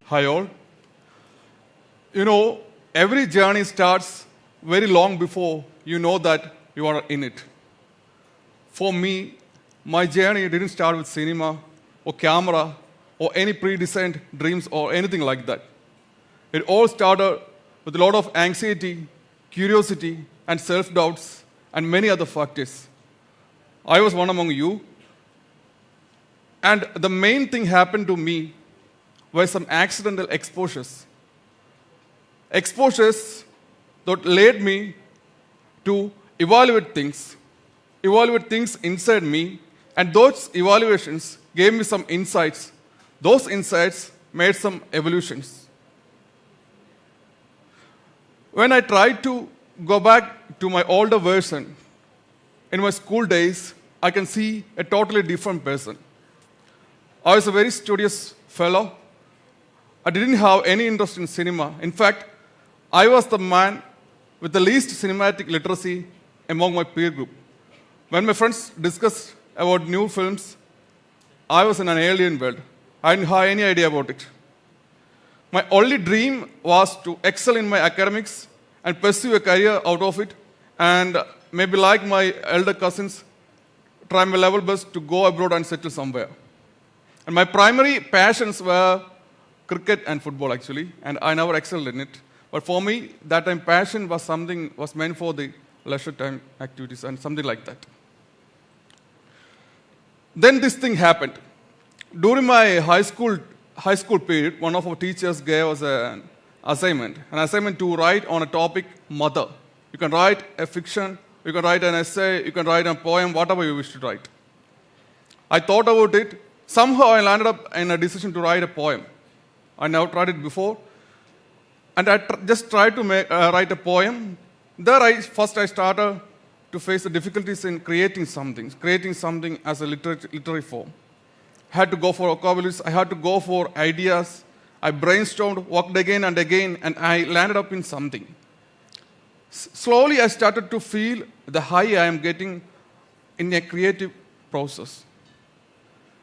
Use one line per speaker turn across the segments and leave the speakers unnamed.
Hi all. Every journey starts very long before you know that you are in it. For me, my journey didn't start with cinema or camera or any pre-designed dreams or anything like that. It all started with a lot of anxiety, curiosity, and self-doubts, and many other factors. I was one among you, and the main thing happened to me were some accidental exposures. Exposures that led me to evaluate things inside me, and those evaluations gave me some insights. Those insights made some evolutions. When I tried to go back to my older version in my school days, I can see a totally different person. I was a very studious fellow. I didn't have any interest in cinema. In fact, I was the man with the least cinematic literacy among my peer group. When my friends discussed about new films, I was in an alien world. I didn't have any idea about it. My only dream was to excel in my academics and pursue a career out of it, and maybe like my elder cousins, try my level best to go abroad and settle somewhere. And my primary passions were cricket and football actually, and I never excelled in it. But for me, that time passion was meant for the leisure time activities and something like that. Then this thing happened. During my high school period, one of our teachers gave us an assignment to write on a topic, mother. You can write a fiction, you can write an essay, you can write a poem, whatever you wish to write. I thought about it. Somehow I landed up in a decision to write a poem. I never tried it before. And I just tried to write a poem. There I started to face the difficulties in creating something as a literary form. I had to go for vocabularies, I had to go for ideas. I brainstormed, worked again and again, and I landed up in something. Slowly I started to feel the high I am getting in a creative process.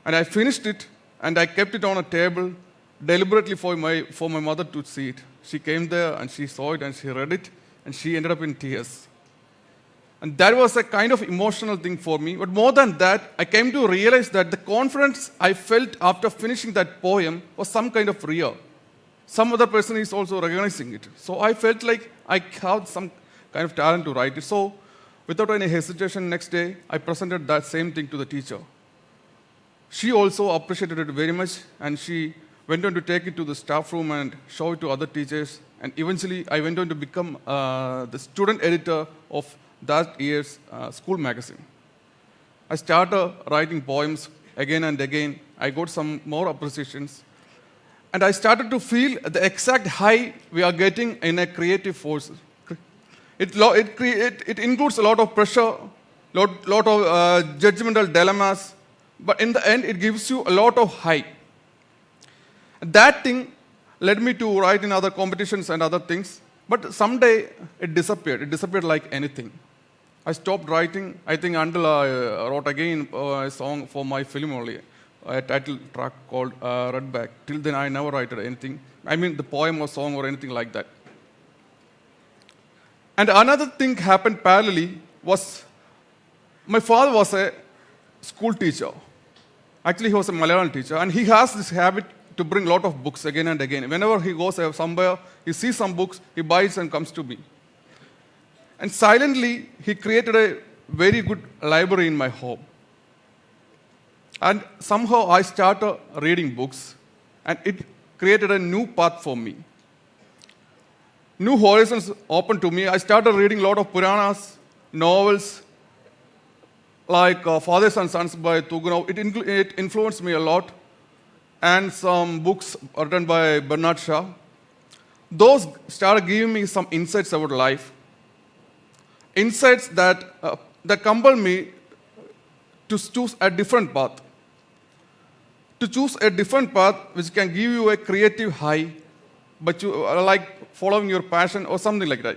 And I finished it, and I kept it on a table deliberately for my mother to see it. She came there and she saw it and she read it and she ended up in tears. And that was a kind of emotional thing for me. But more than that, I came to realize that the confidence I felt after finishing that poem was some kind of real. Some other person is also recognizing it. So I felt like I had some kind of talent to write it. So without any hesitation, next day, I presented that same thing to the teacher. She also appreciated it very much, and she went on to take it to the staff room and show it to other teachers. And eventually, I went on to become the student editor of that year's school magazine. I started writing poems again and again. I got some more appreciations. And I started to feel the exact high we are getting in a creative force. It includes a lot of pressure, lot of judgmental dilemmas, but in the end, it gives you a lot of high. That thing led me to write in other competitions and other things, but someday it disappeared. It disappeared like anything. I stopped writing, I think, until I wrote again a song for my film only, a title track called Red Back. Till then, I never wrote anything. I mean, the poem or song or anything like that. And another thing happened parallelly was my father was a school teacher. Actually, he was a Malayalam teacher, and he has this habit to bring a lot of books again and again. Whenever he goes somewhere, he sees some books, he buys and comes to me. And silently, he created a very good library in my home. And somehow I started reading books, and it created a new path for me. New horizons opened to me. I started reading a lot of Puranas, novels, like Fathers and Sons by Tugunov. It influenced me a lot. And some books written by Bernard Shaw. Those started giving me some insights about life. Insights that compel me to choose a different path. To choose a different path which can give you a creative high, but you like following your passion or something like that.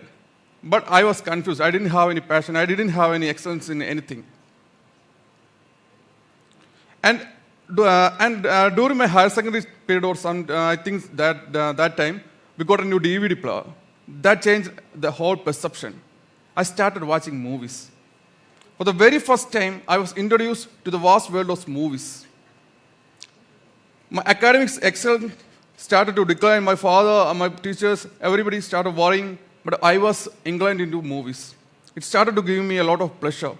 But I was confused. I didn't have any passion. I didn't have any excellence in anything. And during my higher secondary period or I think that time, we got a new DVD player. That changed the whole perception. I started watching movies. For the very first time, I was introduced to the vast world of movies. My academics excellence started to decline. My father, my teachers, everybody started worrying, but I was inclined into movies. It started to give me a lot of pleasure.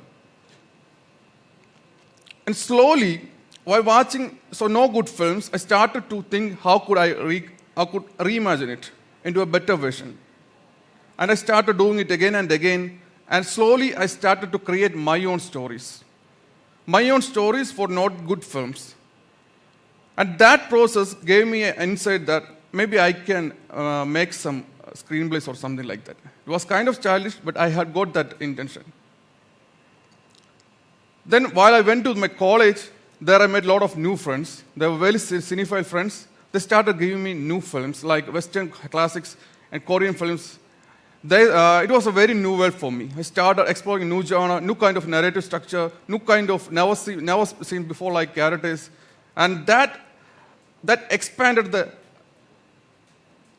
And slowly, while watching no good films, I started to think how could I reimagine it into a better version. And I started doing it again and again. And slowly, I started to create my own stories. My own stories for not good films. And that process gave me an insight that maybe I can make some screenplays or something like that. It was kind of childish, but I had got that intention. Then while I went to my college, there I made a lot of new friends. They were very cinephile friends. They started giving me new films like Western classics and Korean films. It was a very new world for me. I started exploring new genre, new kind of narrative structure, new kind of never seen before like characters. And that expanded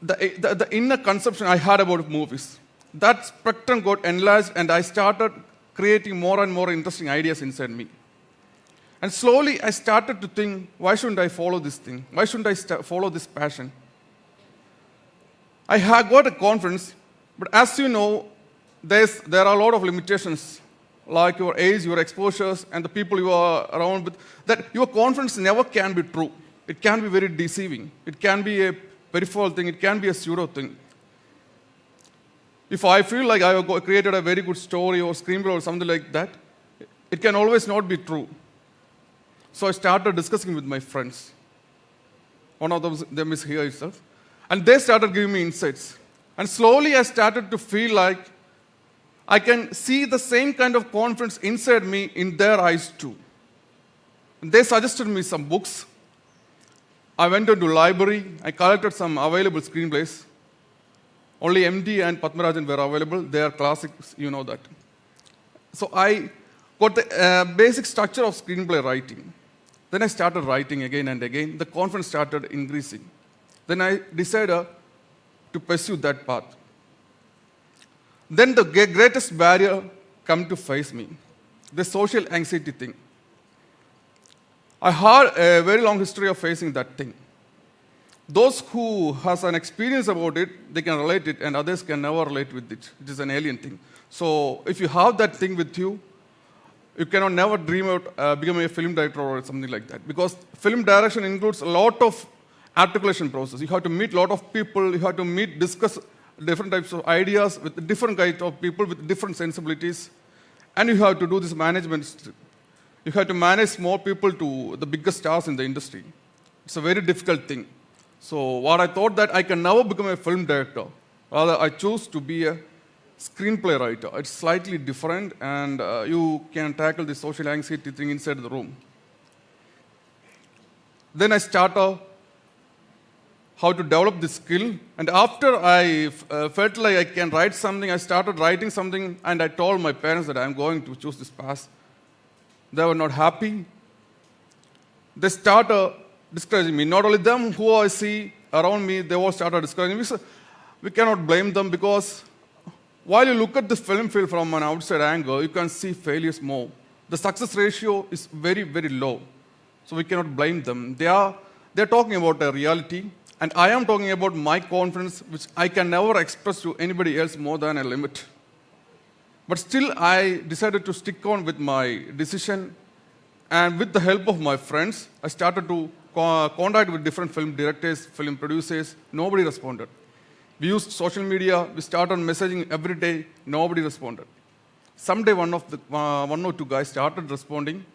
the inner conception I had about movies. That spectrum got enlarged and I started creating more and more interesting ideas inside me. And slowly I started to think, why shouldn't I follow this thing? Why shouldn't I follow this passion? I had got a confidence, but as you know, there are a lot of limitations, like your age, your exposures, and the people you are around with, that your confidence never can be true. It can be very deceiving. It can be a peripheral thing. It can be a pseudo thing. If I feel like I have created a very good story or screenplay or something like that, it can always not be true. So I started discussing with my friends. One of them is here itself. And they started giving me insights. And slowly I started to feel like I can see the same kind of confidence inside me in their eyes too. And they suggested me some books. I went into library. I collected some available screenplays. Only MD and Padmarajan were available. They are classics, you know that. So I got the basic structure of screenplay writing. Then I started writing again and again. The confidence started increasing. Then I decided to pursue that path. Then the greatest barrier come to face me, the social anxiety thing. I had a very long history of facing that thing. Those who has an experience about it, they can relate it, and others can never relate with it. It is an alien thing. So if you have that thing with you, you cannot never dream about becoming a film director or something like that. Because film direction includes a lot of articulation process. You have to meet a lot of people. You have to discuss different types of ideas with different kinds of people with different sensibilities. And you have to do this management. You have to manage small people to the biggest stars in the industry. It's a very difficult thing. So what I thought that I can never become a film director. Rather, I chose to be a screenplay writer. It's slightly different, and you can tackle the social anxiety thing inside the room. Then I started how to develop this skill. And after I felt like I can write something, I started writing something, and I told my parents that I'm going to choose this path. They were not happy. They started discouraging me. Not only them, who I see around me, they all started discouraging me. So we cannot blame them because while you look at the film field from an outside angle, you can see failures more. The success ratio is very, very low. So we cannot blame them. They're talking about a reality, and I am talking about my confidence, which I can never express to anybody else more than a limit. But still, I decided to stick on with my decision, and with the help of my friends, I started to contact with different film directors, film producers. Nobody responded. We used social media. We started messaging every day. Nobody responded. Someday, one or two guys started responding,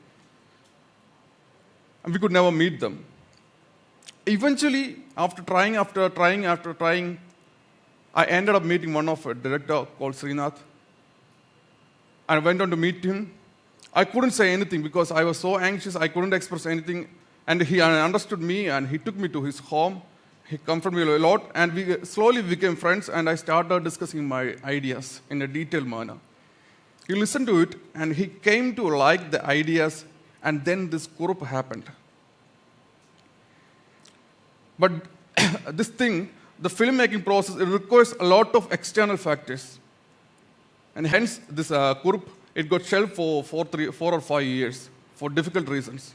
and we could never meet them. Eventually, after trying, I ended up meeting one of a director called Srinath. I went on to meet him. I couldn't say anything because I was so anxious. I couldn't express anything. And he understood me, and he took me to his home. He comforted me a lot, and we slowly became friends, and I started discussing my ideas in a detailed manner. He listened to it, and he came to like the ideas, and then this group happened. But this thing, the filmmaking process, it requires a lot of external factors. And hence, this group, it got shelved for 4 or 5 years for difficult reasons.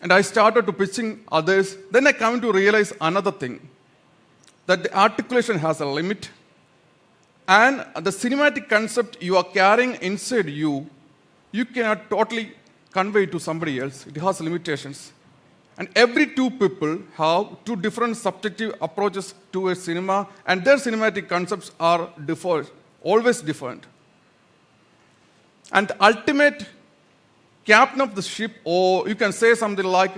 And I started to pitching others. Then I came to realize another thing, that the articulation has a limit, and the cinematic concept you are carrying inside you, you cannot totally convey to somebody else. It has limitations. And every two people have two different subjective approaches to a cinema, and their cinematic concepts are always different. And the ultimate captain of the ship, or you can say something like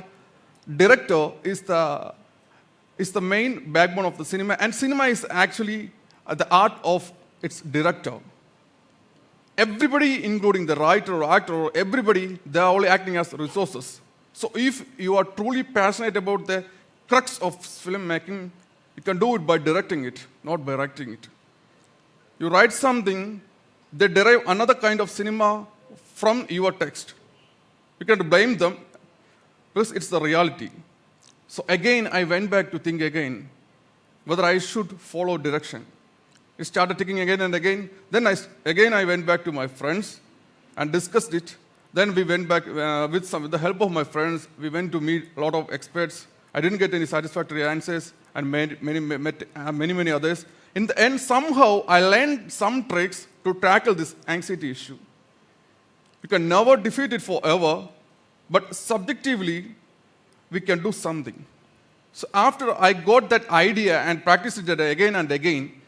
director, is the main backbone of the cinema, and cinema is actually the art of its director. Everybody, including the writer or actor or everybody, they are only acting as resources. So if you are truly passionate about the crux of filmmaking, you can do it by directing it, not by writing it. You write something, they derive another kind of cinema from your text. You can't blame them, because it's the reality. So again, I went back to think again whether I should follow direction. It started thinking again and again. Then I went back to my friends and discussed it. Then we went back with the help of my friends. We went to meet a lot of experts. I didn't get any satisfactory answers, and met many others. In the end, somehow I learned some tricks to tackle this anxiety issue. You can never defeat it forever, but subjectively, we can do something. So after I got that idea and practiced it again and again,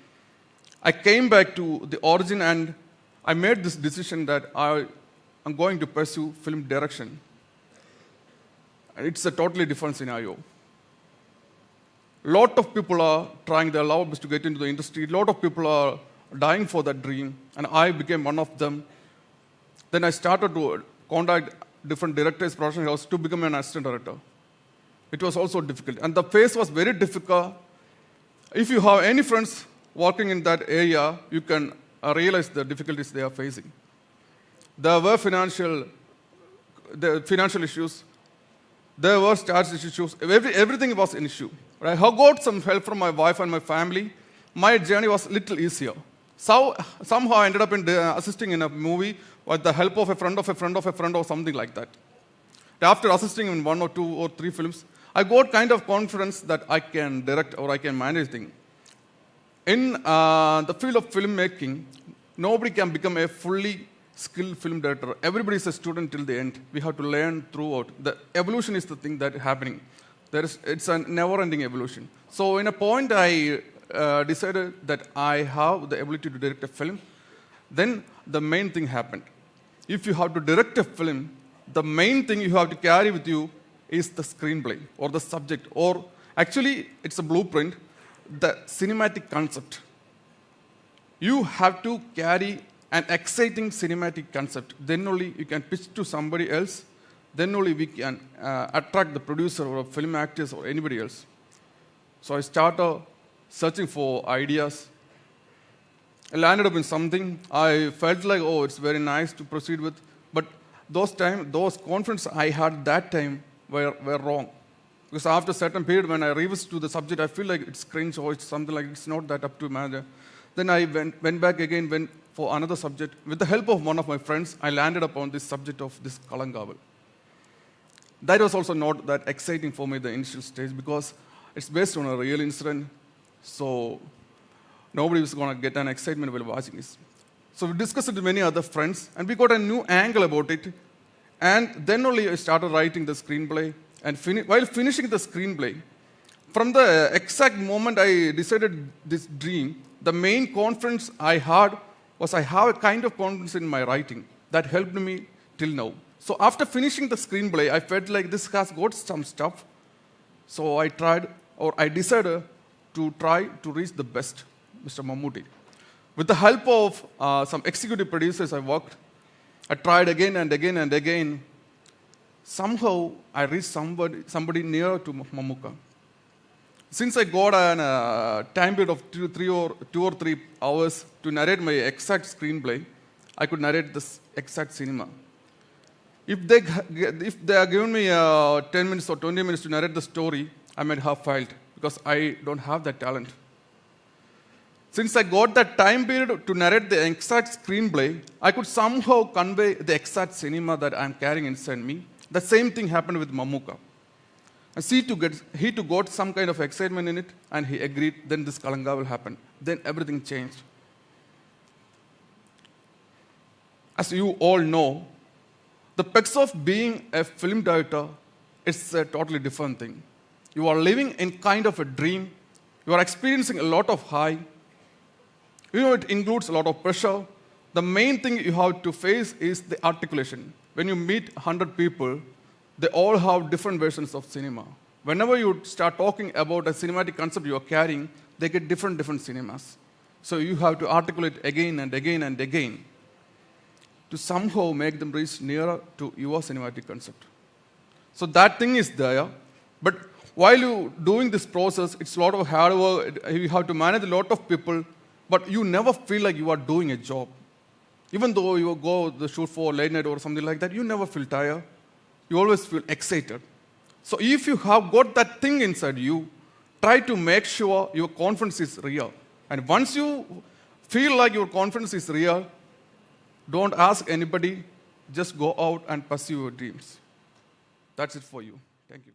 I came back to the origin, and I made this decision that I'm going to pursue film direction. It's a totally different scenario. A lot of people are trying their level best to get into the industry. A lot of people are dying for that dream, and I became one of them. Then I started to contact different directors, professional houses to become an assistant director. It was also difficult, and the phase was very difficult. If you have any friends working in that area, you can realize the difficulties they are facing. There were financial issues. There were status issues. Everything was an issue. I got some help from my wife and my family. My journey was a little easier. So somehow I ended up assisting in a movie with the help of a friend of a friend of a friend or something like that. After assisting in 1 or 2 or 3 films, I got kind of confidence that I can direct or I can manage things. In the field of filmmaking, nobody can become a fully skilled film director. Everybody is a student till the end. We have to learn throughout. The evolution is the thing that is happening. It's a never-ending evolution. So in a point, I decided that I have the ability to direct a film. Then the main thing happened. If you have to direct a film, the main thing you have to carry with you is the screenplay or the subject, or actually it's a blueprint, the cinematic concept. You have to carry an exciting cinematic concept. Then only you can pitch to somebody else. Then only we can attract the producer or film actors or anybody else. So I started searching for ideas. I landed up in something. I felt like, oh, it's very nice to proceed with. But those confidence I had that time were wrong. Because after a certain period, when I revisit to the subject, I feel like it's cringe or it's something like it's not that up to manager. Then I went back again, went for another subject. With the help of one of my friends, I landed upon this subject of this Kalangaval. That was also not that exciting for me, the initial stage, because it's based on a real incident. So nobody was going to get an excitement while watching this. So we discussed it with many other friends, and we got a new angle about it. And then only I started writing the screenplay. And while finishing the screenplay, from the exact moment I decided this dream, the main confidence I had was I have a kind of confidence in my writing that helped me till now. So after finishing the screenplay, I felt like this has got some stuff. So I decided to try to reach the best, Mr. Mammootty. With the help of some executive producers I worked, I tried again and again and again. Somehow I reached somebody near to Mammootty. Since I got a time period of 2 or 3 hours to narrate my exact screenplay, I could narrate this exact cinema. If they are giving me 10 minutes or 20 minutes to narrate the story, I might have failed because I don't have that talent. Since I got that time period to narrate the exact screenplay, I could somehow convey the exact cinema that I'm carrying inside me. The same thing happened with Mamuka. And he too got some kind of excitement in it, and he agreed. Then this Kalanga will happen. Then everything changed. As you all know, the perks of being a film director is a totally different thing. You are living in kind of a dream. You are experiencing a lot of high. You know, it includes a lot of pressure. The main thing you have to face is the articulation. When you meet 100 people, they all have different versions of cinema. Whenever you start talking about a cinematic concept you are carrying, they get different cinemas. So you have to articulate again and again and again to somehow make them reach nearer to your cinematic concept. So that thing is there, but while you doing this process, it's a lot of hard work. You have to manage a lot of people, but you never feel like you are doing a job. Even though you go the shoot for late night or something like that, you never feel tired. You always feel excited. So if you have got that thing inside you, try to make sure your confidence is real. And once you feel like your confidence is real, don't ask anybody, just go out and pursue your dreams. That's it for you. Thank you.